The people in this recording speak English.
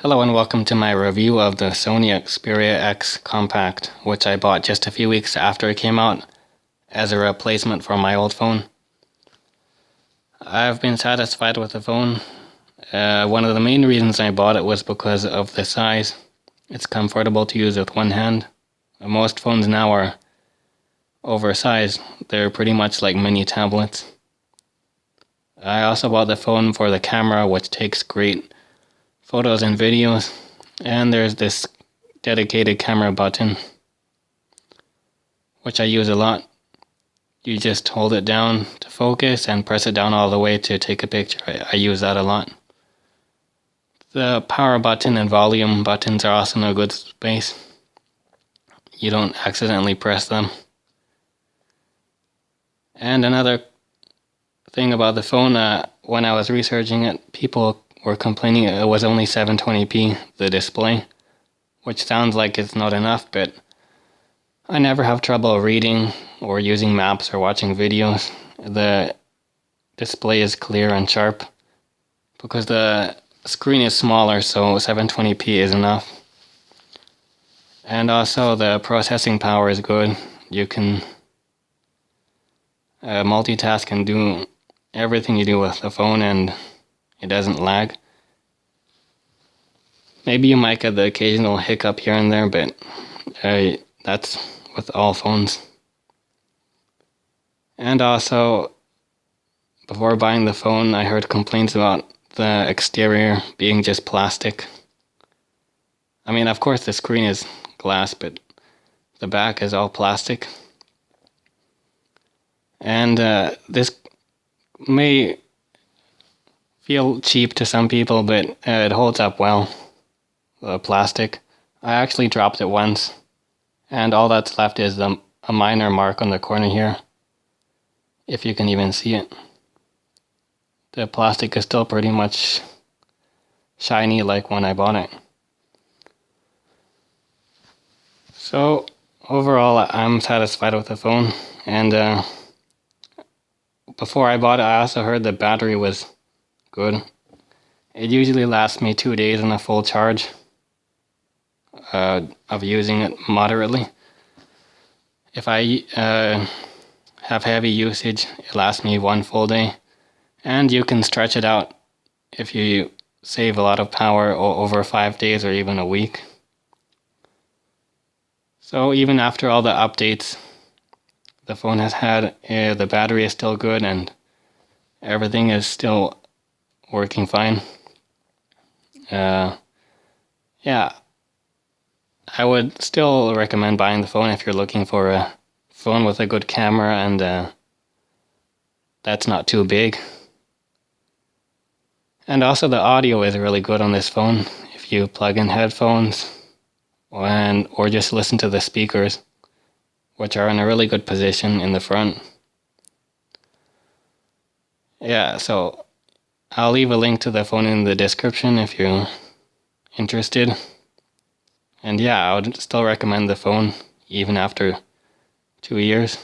Hello and welcome to my review of the Sony Xperia X Compact, which I bought just a few weeks after it came out as a replacement for my old phone. I've been satisfied with the phone. One of the main reasons I bought it was because of the size. It's comfortable to use with one hand. Most phones now are oversized. They're pretty much like mini tablets. I also bought the phone for the camera, which takes great photos and videos, and there's this dedicated camera button which I use a lot. You just hold it down to focus and press it down all the way to take a picture. I use that a lot. The power button and volume buttons are also in a good space. You don't accidentally press them. And another thing about the phone, when I was researching it, people were complaining it was only 720p, the display, which sounds like it's not enough, but I never have trouble reading or using maps or watching videos. The display is clear and sharp because the screen is smaller, so 720p is enough. And also the processing power is good. You can multitask and do everything you do with the phone, and it doesn't lag. Maybe you might get the occasional hiccup here and there, but that's with all phones. And also, before buying the phone, I heard complaints about the exterior being just plastic. I mean, of course the screen is glass, but the back is all plastic. And this may feel cheap to some people, but it holds up well. The plastic. I actually dropped it once, and all that's left is a minor mark on the corner here, if you can even see it. The plastic is still pretty much shiny like when I bought it. So overall, I'm satisfied with the phone, and before I bought it, I also heard the battery was good. It usually lasts me 2 days on a full charge of using it moderately. If I have heavy usage, it lasts me 1 full day, and you can stretch it out if you save a lot of power over 5 days or even a week. So even after all the updates the phone has had, the battery is still good and everything is still working fine. Yeah, I would still recommend buying the phone if you're looking for a phone with a good camera and that's not too big. And also the audio is really good on this phone if you plug in headphones or just listen to the speakers, which are in a really good position in the front. Yeah, so I'll leave a link to the phone in the description if you're interested. And yeah, I would still recommend the phone even after 2 years.